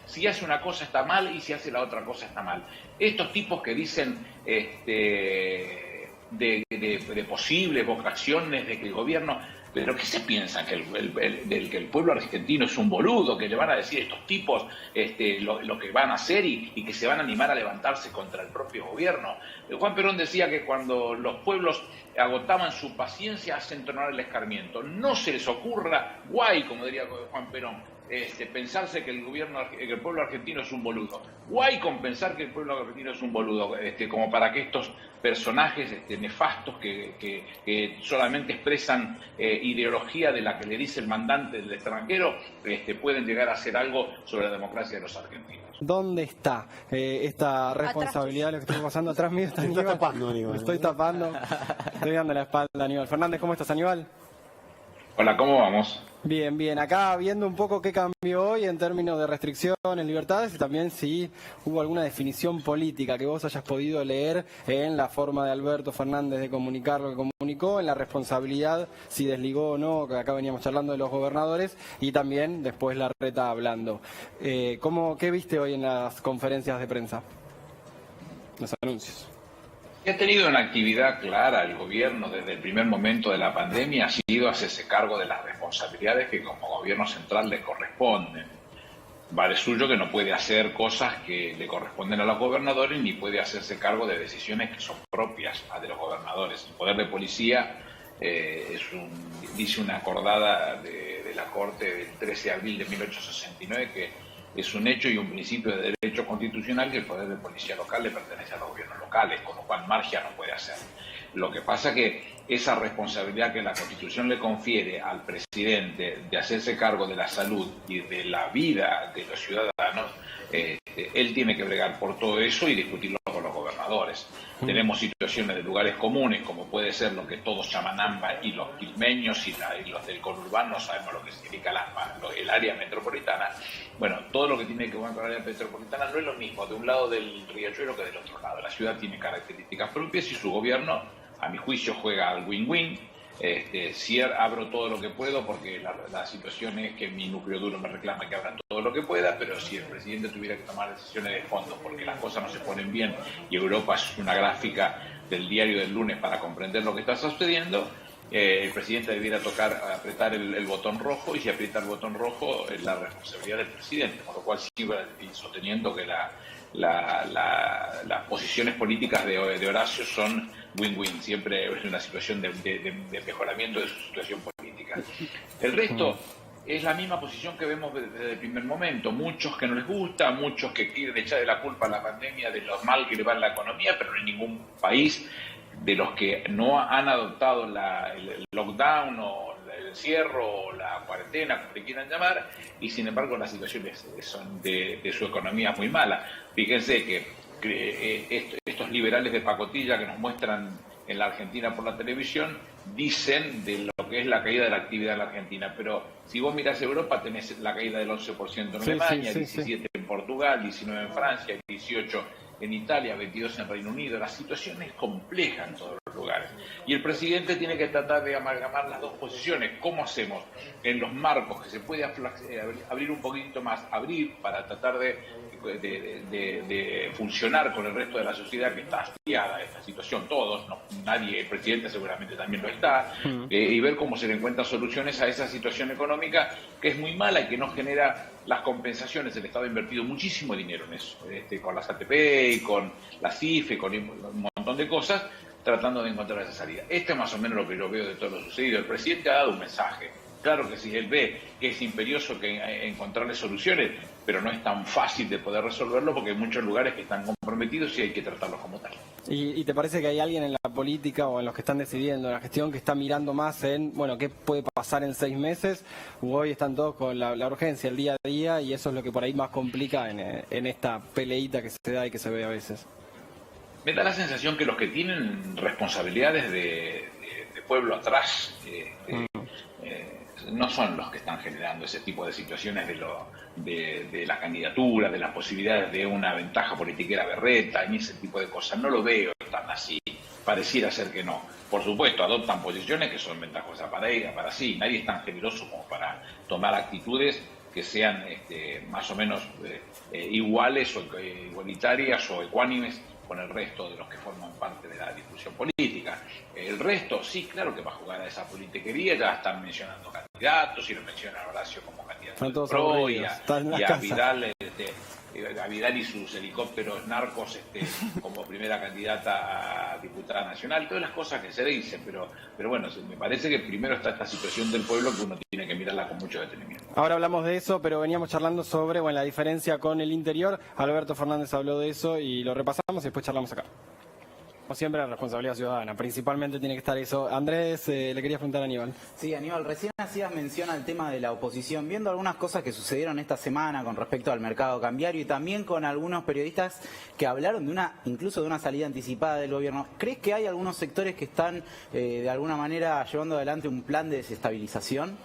si hace una cosa está mal y si hace la otra cosa está mal. Estos tipos que dicen de posibles vocaciones, de que el gobierno... ¿Pero qué se piensan? ¿Que el pueblo argentino es un boludo? ¿Que le van a decir estos tipos lo que van a hacer y que se van a animar a levantarse contra el propio gobierno? Juan Perón decía que cuando los pueblos agotaban su paciencia hacen tronar el escarmiento. No se les ocurra, guay, como diría Juan Perón, pensarse que el pueblo argentino es un boludo. Guay con pensar que el pueblo argentino es un boludo, como para que estos personajes nefastos que solamente expresan ideología de la que le dice el mandante del extranjero, pueden llegar a hacer algo sobre la democracia de los argentinos. ¿Dónde está esta responsabilidad? Lo que estoy pasando atrás mío está Aníbal. Tapando, Aníbal. Me estoy tapando. Estoy dando la espalda a Aníbal. Fernández, ¿cómo estás, Aníbal? Hola, ¿cómo vamos? Bien, bien. Acá viendo un poco qué cambió hoy en términos de restricciones, libertades y también si hubo alguna definición política que vos hayas podido leer en la forma de Alberto Fernández de comunicar lo que comunicó, en la responsabilidad, si desligó o no, que acá veníamos charlando de los gobernadores, y también después Larreta hablando. ¿Qué viste hoy en las conferencias de prensa? Los anuncios. Ha tenido una actividad clara el gobierno desde el primer momento de la pandemia, ha sido hacerse cargo de las responsabilidades que como gobierno central le corresponden. Vale suyo que no puede hacer cosas que le corresponden a los gobernadores ni puede hacerse cargo de decisiones que son propias de los gobernadores. El poder de policía dice una acordada de la Corte del 13 de abril de 1869 que es un hecho y un principio de derecho constitucional que el poder de policía local le pertenece a los gobiernos locales, con lo cual magia no puede hacer. Lo que pasa que esa responsabilidad que la Constitución le confiere al presidente de hacerse cargo de la salud y de la vida de los ciudadanos, él tiene que bregar por todo eso y discutirlo con los gobernadores. Tenemos situaciones de lugares comunes, como puede ser lo que todos llaman AMBA, y los quilmeños y los del conurbano sabemos lo que significa el área metropolitana. Bueno, todo lo que tiene que ver con el área metropolitana no es lo mismo de un lado del riachuelo que del otro lado. La ciudad tiene características propias y su gobierno, a mi juicio, juega al win-win. Si abro todo lo que puedo, porque la situación es que mi núcleo duro me reclama que abra todo lo que pueda, pero si el presidente tuviera que tomar decisiones de fondo porque las cosas no se ponen bien y Europa es una gráfica del diario del lunes para comprender lo que está sucediendo, el presidente debiera apretar el botón rojo, y si aprieta el botón rojo es la responsabilidad del presidente, con lo cual sigo sosteniendo que las posiciones políticas de Horacio son win-win, siempre es una situación de mejoramiento de su situación política. El resto es la misma posición que vemos desde el primer momento, muchos que no les gusta, muchos que quieren echarle la culpa a la pandemia de lo mal que le va en la economía, pero no hay ningún país de los que no han adoptado el lockdown o el encierro o la cuarentena, como le quieran llamar, y sin embargo las situaciones son de su economía muy mala. Fíjense que estos liberales de pacotilla que nos muestran en la Argentina por la televisión dicen de lo que es la caída de la actividad en la Argentina, pero si vos mirás Europa tenés la caída del 11% en Alemania, 17% en Portugal, 19% en Francia, 18% en Italia, 22% en Reino Unido. La situación es compleja en todos los lugares y el presidente tiene que tratar de amalgamar las dos posiciones. ¿Cómo hacemos? En los marcos que se puede abrir un poquito más, abrir para tratar de funcionar con el resto de la sociedad que está hastiada de esta situación, todos, no, nadie, el presidente seguramente también lo está, y ver cómo se le encuentran soluciones a esa situación económica que es muy mala y que no genera las compensaciones. El Estado ha invertido muchísimo dinero en eso, con las ATP y con la CIFE, con un montón de cosas, tratando de encontrar esa salida. Esto es más o menos lo que yo veo de todo lo sucedido. El presidente ha dado un mensaje. Claro que sí, él ve que es imperioso encontrarle soluciones, pero no es tan fácil de poder resolverlo porque hay muchos lugares que están comprometidos y hay que tratarlos como tal. ¿Y te parece que hay alguien en la política o en los que están decidiendo, en la gestión, que está mirando más en, bueno, qué puede pasar en 6 meses? ¿O hoy están todos con la urgencia, el día a día, y eso es lo que por ahí más complica en esta peleita que se da y que se ve a veces? Me da la sensación que los que tienen responsabilidades de pueblo atrás no son los que están generando ese tipo de situaciones de la candidatura, de las posibilidades de una ventaja politiquera berreta, ni ese tipo de cosas. No lo veo tan así, pareciera ser que no. Por supuesto, adoptan posiciones que son ventajosas para sí. Nadie es tan generoso como para tomar actitudes que sean más o menos iguales o igualitarias o ecuánimes con el resto de los que forman parte de la discusión política. El resto, sí, claro que va a jugar a esa politiquería, ya están mencionando candidatos, y lo menciona Horacio como candidato del PRO, y a Vidal, a Vidal y sus helicópteros narcos como primera candidata a diputada nacional, todas las cosas que se dicen, pero bueno, me parece que primero está esta situación del pueblo que uno tiene que mirarla con mucho detenimiento. Ahora hablamos de eso, pero veníamos charlando sobre la diferencia con el interior. Alberto Fernández habló de eso y lo repasamos y después charlamos acá. Como siempre, la responsabilidad ciudadana, principalmente tiene que estar eso. Andrés, le quería preguntar a Aníbal. Sí, Aníbal, recién hacías mención al tema de la oposición, viendo algunas cosas que sucedieron esta semana con respecto al mercado cambiario y también con algunos periodistas que hablaron incluso de una salida anticipada del gobierno. ¿Crees que hay algunos sectores que están de alguna manera llevando adelante un plan de desestabilización?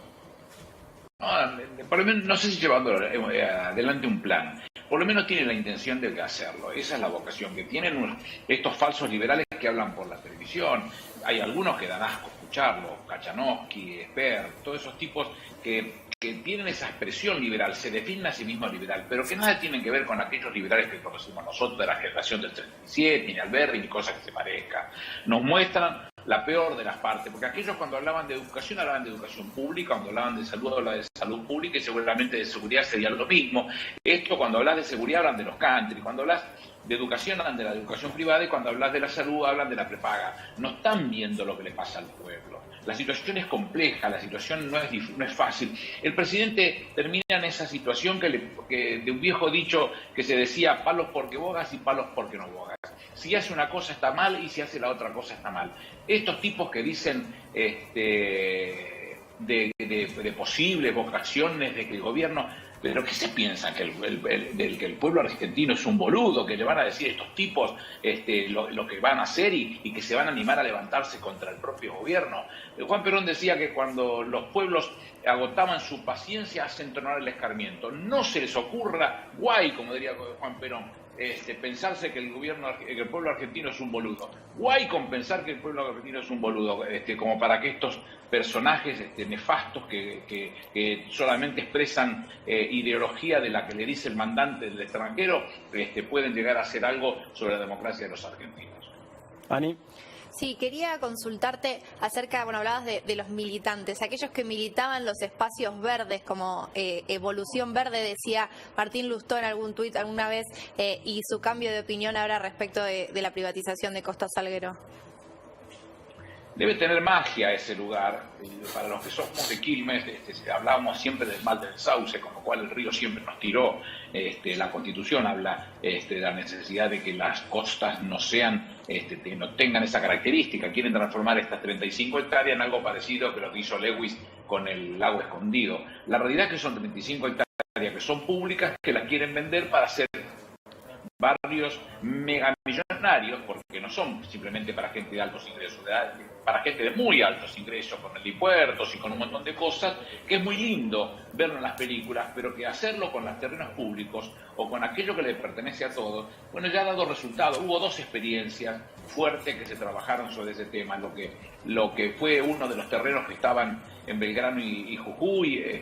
Por lo menos, no sé si llevando adelante un plan, por lo menos tienen la intención de hacerlo. Esa es la vocación que tienen estos falsos liberales que hablan por la televisión. Hay algunos que dan asco escucharlos, Kachanowski, Espert, todos esos tipos que tienen esa expresión liberal, se definen a sí mismos liberal, pero que nada tienen que ver con aquellos liberales que conocimos nosotros de la generación del 37, ni Alberti, ni cosas que se parezcan. Nos muestran la peor de las partes, porque aquellos cuando hablaban de educación pública, cuando hablaban de salud hablaban de salud pública, y seguramente de seguridad sería lo mismo. Esto, cuando hablas de seguridad hablan de los country, cuando hablas de educación hablan de la educación privada, y cuando hablas de la salud hablan de la prepaga. No están viendo lo que le pasa al pueblo. La situación es compleja, la situación no es fácil. El presidente termina en esa situación que de un viejo dicho que se decía: palos porque bogas y palos porque no bogas. Si hace una cosa está mal, y si hace la otra cosa está mal. Estos tipos que dicen de posibles vocaciones de que el gobierno... ¿Pero qué se piensan? ¿Que el pueblo argentino es un boludo? ¿Que le van a decir a estos tipos lo que van a hacer y que se van a animar a levantarse contra el propio gobierno? Juan Perón decía que cuando los pueblos agotaban su paciencia, hacen tronar el escarmiento. No se les ocurra, guay, como diría Juan Perón, pensarse que el pueblo argentino es un boludo. Guay con pensar que el pueblo argentino es un boludo, como para que estos personajes nefastos que solamente expresan ideología de la que le dice el mandante del extranjero, pueden llegar a hacer algo sobre la democracia de los argentinos. Ani. Sí, quería consultarte acerca, hablabas de los militantes, aquellos que militaban los espacios verdes como Evolución Verde, decía Martín Lustó en algún tuit alguna vez, y su cambio de opinión ahora respecto de la privatización de Costa Salguero. Debe tener magia ese lugar. Para los que somos de Quilmes, hablábamos siempre del mal del sauce, con lo cual el río siempre nos tiró. La Constitución habla de la necesidad de que las costas no sean, no tengan esa característica. Quieren transformar estas 35 hectáreas en algo parecido a lo que hizo Lewis con el lago escondido. La realidad es que son 35 hectáreas que son públicas, que las quieren vender para hacer barrios megamillonarios, porque no son simplemente para gente de altos ingresos, para gente de muy altos ingresos, con helipuertos y con un montón de cosas, que es muy lindo verlo en las películas, pero que hacerlo con los terrenos públicos o con aquello que le pertenece a todos, ya ha dado resultado. Hubo dos experiencias fuertes que se trabajaron sobre ese tema, lo que fue uno de los terrenos que estaban en Belgrano y Jujuy.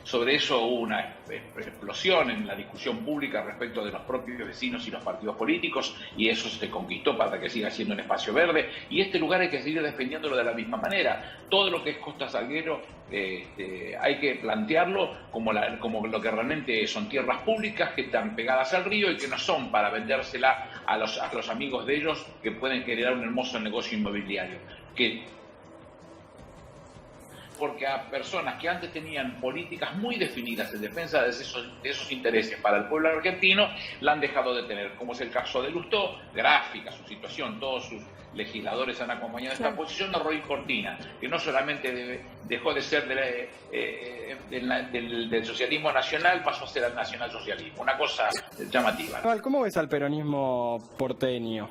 Sobre eso hubo una explosión en la discusión pública respecto de los propios vecinos y los partidos políticos, y eso se conquistó para que siga siendo un espacio verde, y este lugar hay que seguir defendiéndolo de la misma manera. Todo lo que es Costa Salguero hay que plantearlo como lo que realmente son tierras públicas que están pegadas al río y que no son para vendérsela a los amigos de ellos que pueden generar un hermoso negocio inmobiliario. Porque a personas que antes tenían políticas muy definidas en defensa de esos intereses para el pueblo argentino, la han dejado de tener, como es el caso de Lustó, gráfica su situación, todos sus legisladores han acompañado esta posición de Roy Cortina, que no solamente dejó de ser del socialismo nacional, pasó a ser al nacionalsocialismo, una cosa llamativa. ¿Cómo ves al peronismo porteño?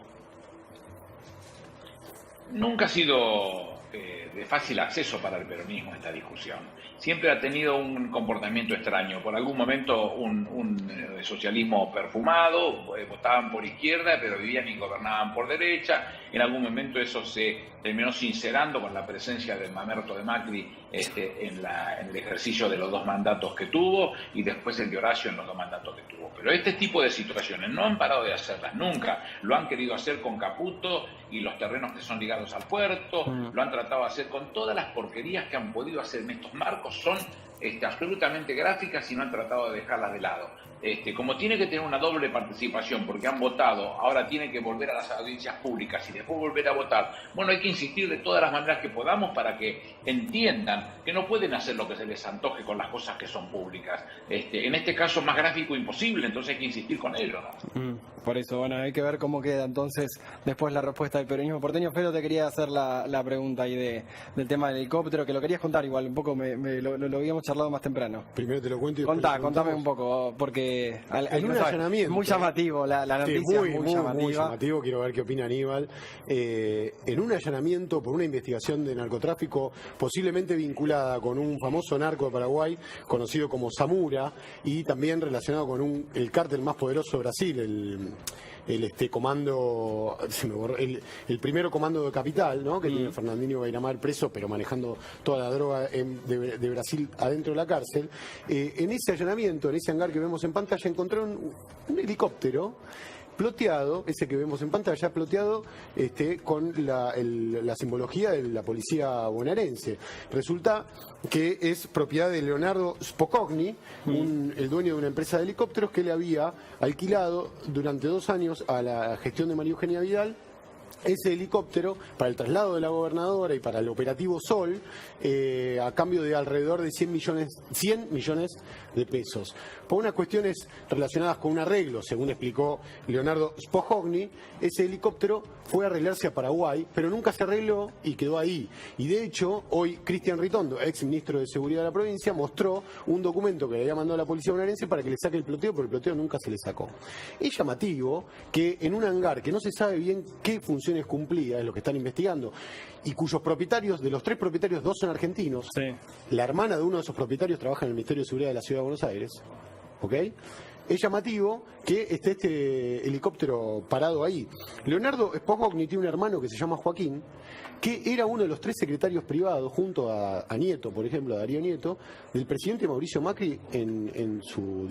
Nunca ha sido de fácil acceso para el peronismo esta discusión. Siempre ha tenido un comportamiento extraño. Por algún momento un socialismo perfumado, votaban por izquierda, pero vivían y gobernaban por derecha. En algún momento eso se terminó sincerando con la presencia del mamerto de Macri en el ejercicio de los 2 mandatos que tuvo, y después el de Horacio en los 2 mandatos que tuvo. Pero este tipo de situaciones no han parado de hacerlas nunca. Lo han querido hacer con Caputo y los terrenos que son ligados al puerto, lo han tratado de hacer con todas las porquerías que han podido hacer en estos marcos. Son absolutamente gráficas y no han tratado de dejarlas de lado. Como tiene que tener una doble participación porque han votado, ahora tiene que volver a las audiencias públicas y después volver a votar. Bueno, hay que insistir de todas las maneras que podamos para que entiendan que no pueden hacer lo que se les antoje con las cosas que son públicas. En este caso más gráfico imposible, entonces hay que insistir con ello, ¿no? Por eso, bueno, hay que ver cómo queda entonces después la respuesta del peronismo porteño. Pero te quería hacer la pregunta ahí del tema del helicóptero, que lo querías contar igual, un poco lo habíamos charlado más temprano. Primero te lo cuento y contame un poco, porque en un allanamiento, muy llamativo la noticia, sí, muy llamativo, quiero ver qué opina Aníbal. En un allanamiento por una investigación de narcotráfico posiblemente vinculada con un famoso narco de Paraguay conocido como Zamura, y también relacionado con el cártel más poderoso de Brasil, el comando, el primero comando de capital, ¿no? Que tiene Fernandinho Beiramar preso, pero manejando toda la droga de Brasil adentro de la cárcel. En ese allanamiento, en ese hangar que vemos en pantalla, encontraron un helicóptero ploteado, ese que vemos en pantalla, ploteado con la simbología de la policía bonaerense. Resulta que es propiedad de Leonardo Spocogni, el dueño de una empresa de helicópteros que le había alquilado durante 2 años a la gestión de María Eugenia Vidal ese helicóptero para el traslado de la gobernadora y para el operativo Sol, a cambio de alrededor de 100 millones de pesos. Por unas cuestiones relacionadas con un arreglo, según explicó Leonardo Spocogni, ese helicóptero fue a arreglarse a Paraguay, pero nunca se arregló y quedó ahí. Y de hecho, hoy Cristian Ritondo, ex ministro de Seguridad de la provincia, mostró un documento que le había mandado a la policía bonaerense para que le saque el ploteo, pero el ploteo nunca se le sacó. Es llamativo que en un hangar que no se sabe bien qué funciones cumplía, es lo que están investigando, y cuyos propietarios, de los 3 propietarios, 2 son argentinos, sí. La hermana de uno de esos propietarios trabaja en el Ministerio de Seguridad de la Ciudad de Buenos Aires, ¿ok? Es llamativo que esté este helicóptero parado ahí. Leonardo Spocogni tiene un hermano que se llama Joaquín, que era uno de los 3 secretarios privados, junto a Nieto, por ejemplo, a Darío Nieto, del presidente Mauricio Macri en su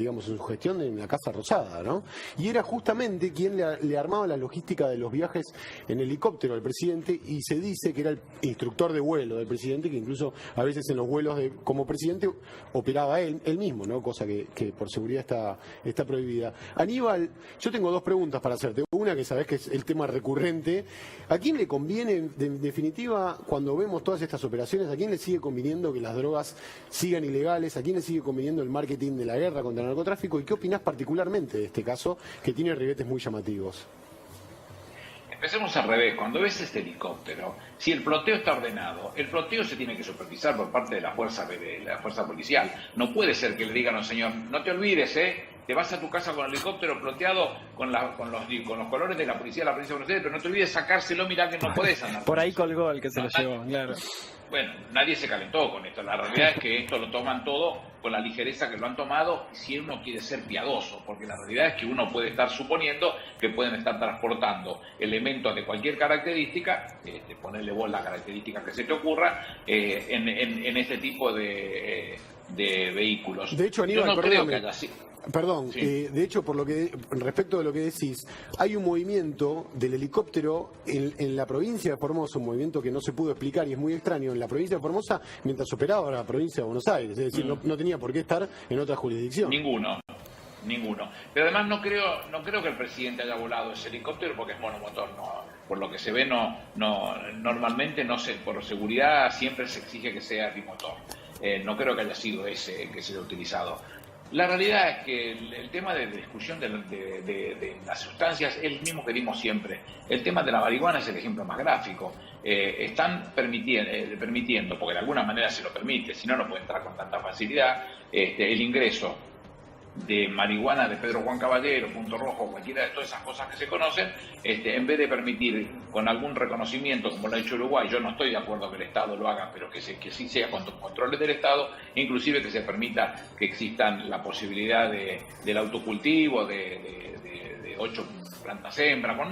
gestión en la Casa Rosada, ¿no? Y era justamente quien le armaba la logística de los viajes en helicóptero al presidente, y se dice que era el instructor de vuelo del presidente, que incluso a veces en los vuelos como presidente operaba él mismo, ¿no? Cosa que por seguridad está prohibida. Aníbal, yo tengo 2 preguntas para hacerte. Una, que sabés que es el tema recurrente. ¿A quién le conviene, en definitiva, cuando vemos todas estas operaciones, a quién le sigue conviniendo que las drogas sigan ilegales? ¿A quién le sigue conviniendo el marketing de la guerra contra el narcotráfico? ¿Y qué opinás particularmente de este caso, que tiene ribetes muy llamativos? Empecemos al revés. Cuando ves este helicóptero, si el ploteo está ordenado, el ploteo se tiene que supervisar por parte de la fuerza policial. No puede ser que le digan al señor, no te olvides, te vas a tu casa con el helicóptero ploteado con los colores de la policía de Buenos Aires, pero no te olvides sacárselo, mirá que no podés andar. Por ahí colgó el que se lo llevó, claro. Bueno, nadie se calentó con esto. La realidad es que esto lo toman todo con la ligereza que lo han tomado, si uno quiere ser piadoso, porque la realidad es que uno puede estar suponiendo que pueden estar transportando elementos de cualquier característica, ponerle vos la característica que se te ocurra, en este tipo de vehículos. De hecho, Aníbal, yo no creo que haya sido. Perdón, sí. De hecho, respecto de lo que decís, hay un movimiento del helicóptero en la provincia de Formosa, un movimiento que no se pudo explicar y es muy extraño, en la provincia de Formosa, mientras operaba la provincia de Buenos Aires, es decir, no tenía por qué estar en otra jurisdicción. Ninguno. Pero además no creo que el presidente haya volado ese helicóptero porque es monomotor, no. Por lo que se ve, normalmente por seguridad siempre se exige que sea bimotor. No creo que haya sido ese que se haya utilizado. La realidad es que el tema de discusión de las sustancias es el mismo que dimos siempre. El tema de la marihuana es el ejemplo más gráfico. Están permitiendo, porque de alguna manera se lo permite, si no, no puede entrar con tanta facilidad, el ingreso de marihuana de Pedro Juan Caballero, Punto Rojo, cualquiera de todas esas cosas que se conocen, en vez de permitir con algún reconocimiento, como lo ha hecho Uruguay, yo no estoy de acuerdo que el Estado lo haga, pero que sí sea con controles del Estado, inclusive que se permita que existan la posibilidad del autocultivo, de 8 plantas hembra, con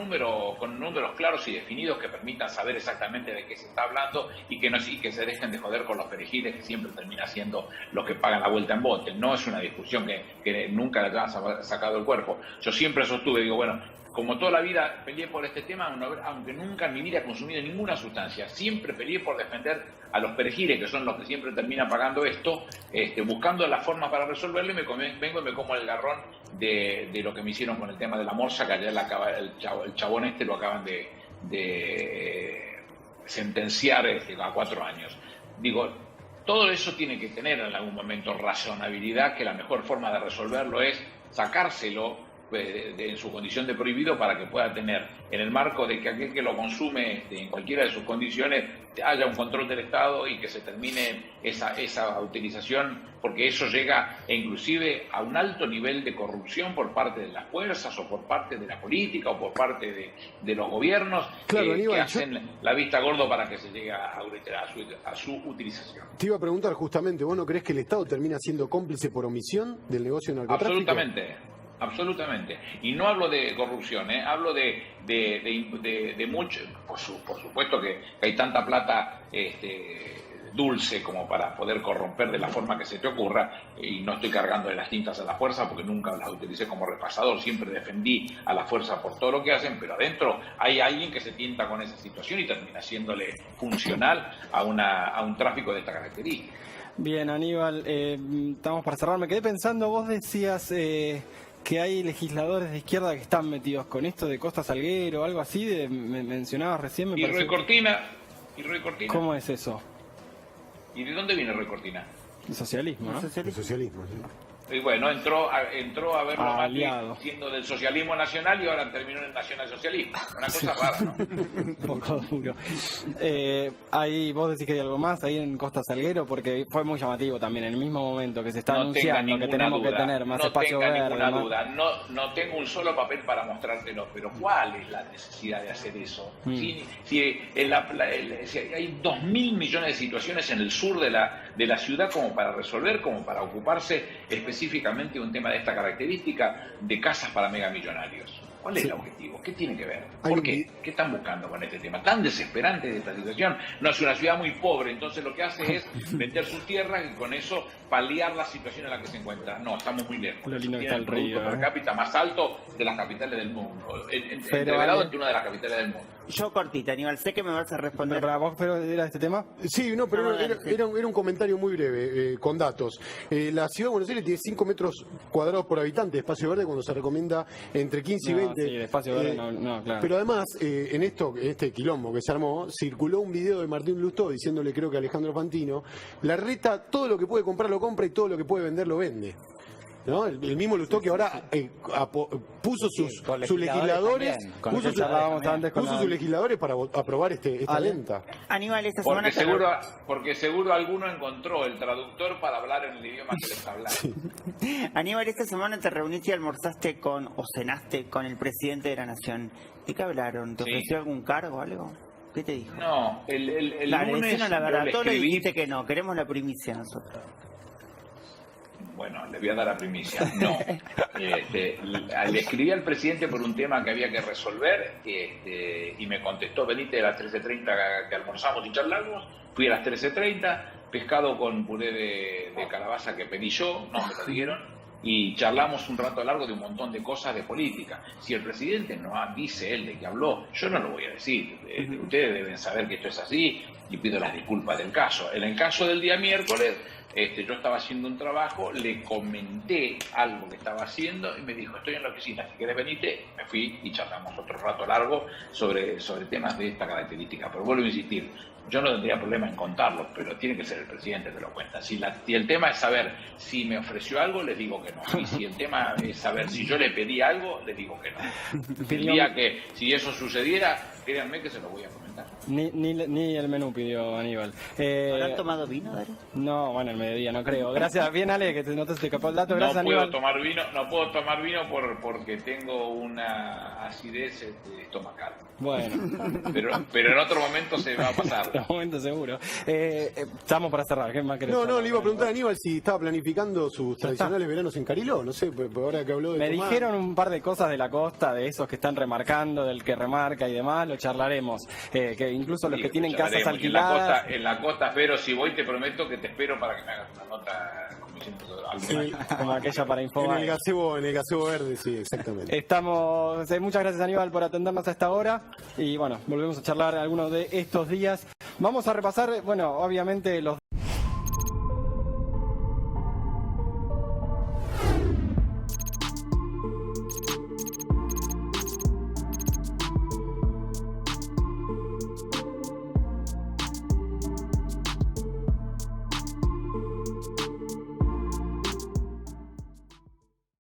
números claros y definidos que permitan saber exactamente de qué se está hablando y que se dejen de joder con los perejiles, que siempre termina siendo los que pagan la vuelta en bote. No es una discusión que nunca le ha sacado el cuerpo. Yo siempre sostuve, digo, bueno, como toda la vida peleé por este tema, aunque nunca en mi vida he consumido ninguna sustancia, siempre peleé por defender a los perejiles, que son los que siempre terminan pagando esto, buscando la forma para resolverlo, y vengo y me como el garrón de lo que me hicieron con el tema de la morsa, que ayer el chabón lo acaban de sentenciar a 4 años. Digo, todo eso tiene que tener en algún momento razonabilidad, que la mejor forma de resolverlo es sacárselo en su condición de prohibido, para que pueda tener, en el marco de que aquel que lo consume en cualquiera de sus condiciones, haya un control del Estado y que se termine esa utilización, porque eso llega inclusive a un alto nivel de corrupción por parte de las fuerzas, o por parte de la política, o por parte de los gobiernos, claro, Aníbal, que hacen la vista gordo para que se llegue a su utilización. Te iba a preguntar justamente, ¿vos no crees que el Estado termina siendo cómplice por omisión del negocio de narcotráfico? Absolutamente. Y no hablo de corrupción, hablo de mucho, por supuesto que hay tanta plata dulce como para poder corromper de la forma que se te ocurra, y no estoy cargando de las tintas a la fuerza, porque nunca las utilicé como repasador, siempre defendí a la fuerza por todo lo que hacen, pero adentro hay alguien que se tienta con esa situación y termina haciéndole funcional a un tráfico de esta característica. Bien, Aníbal, estamos para cerrar. Me quedé pensando, vos decías que hay legisladores de izquierda que están metidos con esto de Costa Salguero, algo así, mencionabas recién. ¿Y Roy Cortina? ¿Cómo es eso? ¿Y de dónde viene Roy Cortina? El socialismo, ¿no? El socialismo, sí. Y bueno, entró a verlo aliado, siendo del socialismo nacional, y ahora terminó en el nacionalsocialismo. Una cosa rara, ¿no? Un poco duro. Ahí vos decís que hay algo más ahí en Costa Salguero, porque fue muy llamativo también en el mismo momento que se está anunciando que tenemos que tener más espacio verde. No tenga ninguna duda. No tengo un solo papel para mostrártelo, pero ¿cuál es la necesidad de hacer eso? Si hay 2.000 millones de situaciones en el sur de la ciudad como para resolver, como para ocuparse específicamente un tema de esta característica de casas para megamillonarios. ¿Cuál es el objetivo? ¿Qué tiene que ver? ¿Por qué? ¿Qué están buscando con este tema tan desesperante de esta situación? No, es una ciudad muy pobre, entonces lo que hace es vender sus tierras y con eso paliar la situación en la que se encuentra. No, estamos muy lejos. Lo lindo que tiene está el río, per cápita más alto de las capitales del mundo. Entreverado entre una de las capitales del mundo. Yo cortita, Aníbal, sé que me vas a responder. ¿Para vos, pero era este tema? Sí, no, pero era un comentario muy breve, con datos. La ciudad de Buenos Aires tiene 5 metros cuadrados por habitante de espacio verde, cuando se recomienda entre 15 y 20. Sí, de espacio verde no, claro. Pero además, en este quilombo que se armó, circuló un video de Martín Lustó diciéndole, creo que a Alejandro Fantino, Larreta todo lo que puede comprar lo compra y todo lo que puede vender lo vende. ¿No? El mismo Lustó que ahora puso sus legisladores, puso sus legisladores para aprobar esta venta. Aníbal, esta semana porque seguro alguno encontró el traductor para hablar en el idioma que les habla. Sí. Aníbal, esta semana te reuniste y almorzaste o cenaste con el presidente de la Nación. ¿De qué hablaron? ¿Te ofreció algún cargo o algo? ¿Qué te dijo? No, el lunes a la Garatola y escribí... dijiste que no, queremos la primicia nosotros. Bueno, le voy a dar la primicia. No. Le escribí al presidente por un tema que había que resolver y me contestó, venite a las 13:30 que almorzamos y charlamos. Fui a las 13:30, pescado con puré de calabaza que pedí yo, no me lo dieron, y charlamos un rato largo de un montón de cosas de política. Si el presidente no dice él de que habló, yo no lo voy a decir. Ustedes deben saber que esto es así y pido las disculpas del caso. En el caso del día miércoles, yo estaba haciendo un trabajo, le comenté algo que estaba haciendo y me dijo, estoy en la oficina, si querés venite. Me fui y charlamos otro rato largo sobre temas de esta característica. Pero vuelvo a insistir, yo no tendría problema en contarlo, pero tiene que ser el presidente que lo cuenta. Si el tema es saber si me ofreció algo, les digo que no. Y si el tema es saber si yo le pedí algo, les digo que no. El día que, si eso sucediera, créanme que se lo voy a comentar. Ni el menú pidió Aníbal. ¿Habrán tomado vino, Darío? No, bueno, el mediodía no creo. Gracias, bien Ale, que no te escapó el dato. Gracias, No puedo Aníbal. tomar vino porque tengo una acidez estomacal. Bueno, Pero en otro momento se va a pasar. en un momento seguro. Estamos para cerrar. ¿Qué más querés? No, le iba a preguntar a Aníbal si estaba planificando sus tradicionales veranos en Cariló. No sé, pues ahora que habló de Me tomar. dijeron un par de cosas de la costa, de esos que están remarcando, del que remarca y demás, lo charlaremos. Que incluso los que tienen casas alquiladas. En la costa, pero si voy te prometo que te espero para que me hagas una nota como diciendo Como aquella para En Infobae. el gazebo verde, sí, exactamente. Estamos, muchas gracias Aníbal por atendernos a esta hora y bueno, volvemos a charlar algunos de estos días. Vamos a repasar, bueno, obviamente los